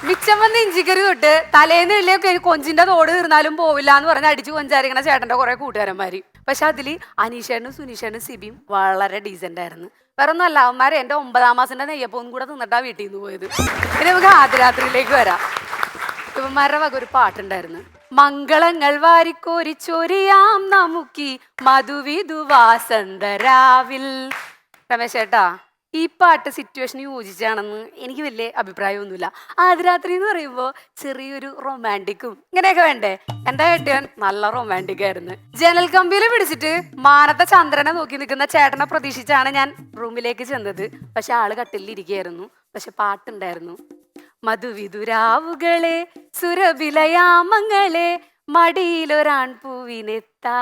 മിച്ചം വന്ന് ഇഞ്ചിക്കറി തൊട്ട് തലേന്ന് ഇല്ലേ കൊഞ്ചിന്റെ തോട് തീർന്നാലും പോവില്ല എന്ന് പറഞ്ഞ് അടിച്ചു കൊഞ്ചാരിക്കണ ചേട്ടന്റെ കുറെ കൂട്ടുകാരന്മാര്. പക്ഷെ അതില് അനീഷേനും സുനീഷേനും സിബിയും വളരെ ഡീസന്റ് ആയിരുന്നു. വേറെ ഒന്നല്ല, അവന്മാരെ എന്റെ 9ാം മാസത്തിന്റെ നെയ്യപ്പം കൂടെ തിന്നിട്ടാ വീട്ടിൽ നിന്ന് പോയത്. ഇനി നമുക്ക് ആദ്യരാത്രിയിലേക്ക് വരാം. ഇവന്മാരുടെ വക ഒരു പാട്ടുണ്ടായിരുന്നു. മംഗളങ്ങൾ വാരിക്കോരി ചൊരിയാം നമുക്കി മധുവിധു വാസന്തരാവിൽ. രമേശേട്ടാ, ഈ പാട്ട് സിറ്റുവേഷന് യോജിച്ചാണെന്ന് എനിക്ക് വലിയ അഭിപ്രായമൊന്നുമില്ല. ആദ്യരാത്രി എന്ന് പറയുമ്പോൾ ചെറിയൊരു റൊമാൻറ്റിക്കും ഇങ്ങനെയൊക്കെ വേണ്ടേ? എന്റെ ഏട്ടൻ നല്ല റൊമാൻറ്റിക് ആയിരുന്നു. ജനൽ കമ്പിയിൽ പിടിച്ചിട്ട് മാനത്തെ ചന്ദ്രനെ നോക്കി നിൽക്കുന്ന ചേട്ടനെ പ്രതീക്ഷിച്ചാണ് ഞാൻ റൂമിലേക്ക് ചെന്നത്. പക്ഷെ ആള് കട്ടിലിരിക്കുകയായിരുന്നു. പക്ഷെ പാട്ടുണ്ടായിരുന്നു. മധുവിധുരാവുകളെ സുരഭിലയാമങ്ങളെ മടിയിലൊരാൺ പൂവിനെത്താ.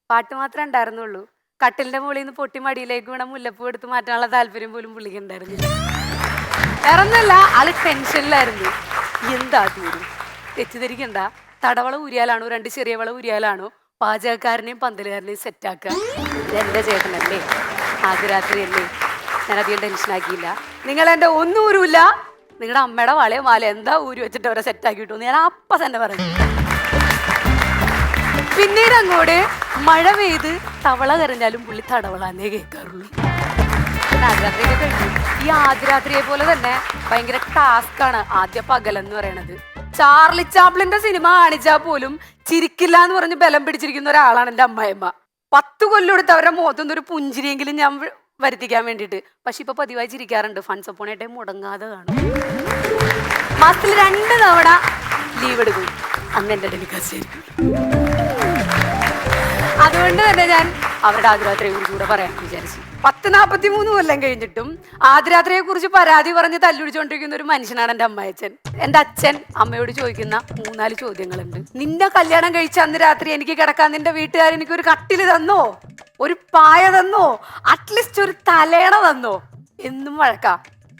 പാട്ട് മാത്രമേ ഉണ്ടായിരുന്നുള്ളൂ. കട്ടിലിന്റെ മുകളിൽ നിന്ന് പൊട്ടി മടിയിലേക്ക് വീണ മുല്ലപ്പൂ എടുത്ത് മാറ്റാനുള്ള താല്പര്യം പോലും പുള്ളിക്ക് ഉണ്ടായിരുന്നില്ല. വേറൊന്നല്ല, ആള് ടെൻഷനിലായിരുന്നു. എന്താ തീരും തെറ്റിദ്ധരിക്കണ്ട. തടവള ഊരിയാലാണോ 2 ചെറിയ വള ഊരിയാലാണോ പാചകക്കാരനെയും പന്തലുകാരനെയും സെറ്റാക്കുക? എന്റെ ചേട്ടനല്ലേ, ആദ്യരാത്രിയല്ലേ, ഞാൻ അധികം ടെൻഷനാക്കിയില്ല. നിങ്ങൾ എന്റെ ഒന്നും ഊരൂല്ല, നിങ്ങളുടെ അമ്മയുടെ വളയോ മാല എന്താ ഊരി വെച്ചിട്ട് അവരെ സെറ്റാക്കി കിട്ടുമെന്ന് ഞാൻ അപ്പം തന്നെ പറഞ്ഞു. പിന്നീട് അങ്ങോട്ട് മഴ പെയ്ത് തവള കരഞ്ഞാലും പുള്ളി തടവളാന്നേ കേൾക്കാറുള്ളൂ. ആദ്യരാത്രിയൊക്കെ കഴിഞ്ഞു. ഈ ആദ്യരാത്രിയെ പോലെ തന്നെ ഭയങ്കര ടാസ്ക്കാണ് ആദ്യ പകലെന്ന് പറയണത്. ചാർലി ചാപ്ലിന്റെ സിനിമ കാണിച്ചാൽ പോലും ചിരിക്കില്ല എന്ന് പറഞ്ഞ് ബലം പിടിച്ചിരിക്കുന്ന ഒരാളാണ് എൻ്റെ അമ്മായിമ്മ. 10 കൊല്ലം എടുത്ത് അവരുടെ മുഖത്തുനിന്ന് ഒരു പുഞ്ചിരിയെങ്കിലും ഞാൻ വരുത്തിക്കാൻ വേണ്ടിയിട്ട്. പക്ഷെ ഇപ്പൊ പതിവായി ചിരിക്കാറുണ്ട്. ഫണ്ട്സ് അപ്പോണായിട്ടേ മുടങ്ങാതെ കാണും. മാസത്തിൽ 2 തവണ ലീവ് എടുക്കും. അന്ന് എൻ്റെ ഡെലിക്കാസ്റ്റ് ആയിരിക്കും. അതുകൊണ്ട് തന്നെ ഞാൻ അവരുടെ ആദ്യരാത്രിയെ കുറിച്ച് കൂടെ പറയാൻ വിചാരിച്ചു. 10-43 കൊല്ലം കഴിഞ്ഞിട്ടും ആദ്യരാത്രിയെ കുറിച്ച് പരാതി പറഞ്ഞ് തല്ലുപിടിച്ചോണ്ടിരിക്കുന്ന ഒരു മനുഷ്യനാണ് എൻ്റെ അമ്മായച്ചൻ. എൻ്റെ അച്ഛൻ അമ്മയോട് ചോദിക്കുന്ന 3-4 ചോദ്യങ്ങളുണ്ട്. നിന്റെ കല്യാണം കഴിച്ച അന്ന് രാത്രി എനിക്ക് കിടക്കാൻ നിന്റെ വീട്ടുകാർ എനിക്ക് ഒരു കട്ടില് തന്നോ, ഒരു പായ തന്നോ, അറ്റ്ലീസ്റ്റ് ഒരു തലേണ തന്നോ? എന്നും വഴക്കാ.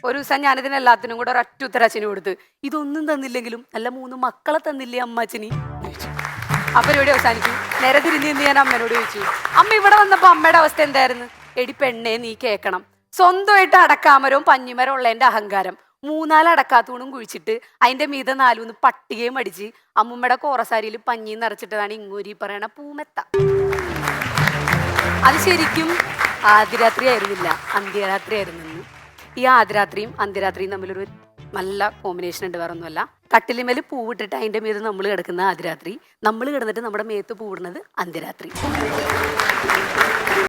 ഒരു ദിവസം ഞാനിതിനെല്ലാത്തിനും കൂടെ ഒരൊറ്റ ഉത്തരം അച്ഛന് കൊടുത്ത്, ഇതൊന്നും തന്നില്ലെങ്കിലും നല്ല 3 മക്കളെ തന്നില്ലേ അമ്മച്ചനി ചോദിച്ചു. ആ പരിപാടി അവസാനിച്ചു. നേരെ തിരിഞ്ഞ് നിന്ന് ഞാൻ അമ്മേനോട് ചോദിച്ചു, അമ്മ ഇവിടെ വന്നപ്പോ അമ്മയുടെ അവസ്ഥ എന്തായിരുന്നു? എടി പെണ്ണെ, നീ കേൾക്കണം. സ്വന്തമായിട്ട് അടക്കാമരവും പഞ്ഞിമരവും ഉള്ള എൻ്റെ അഹങ്കാരം 3-4 അടക്കാത്തൂണും കുഴിച്ചിട്ട് അതിന്റെ മീത 4-3 പട്ടികയും അടിച്ച് അമ്മുമ്മയുടെ കോറസാരിയിൽ പഞ്ഞി നിറച്ചിട്ടതാണ് ഇങ്ങൂരി പറയണ പൂമെത്ത. അത് ശരിക്കും ആദ്യരാത്രി ആയിരുന്നില്ല, അന്ത്യരാത്രി ആയിരുന്നു. ഈ ആദ്യരാത്രിയും അന്ത്യരാത്രിയും തമ്മിലൊരു നല്ല കോമ്പിനേഷൻ ഉണ്ട്. വേറെ ഒന്നുമല്ല, കട്ടിലിമേൽ പൂവിട്ടിട്ട് അതിൻ്റെ മീത് നമ്മൾ കിടക്കുന്ന ആദ്യരാത്രി, നമ്മൾ കിടന്നിട്ട് നമ്മുടെ മേത്ത് പൂവിടുന്നത് അന്ത്യരാത്രി.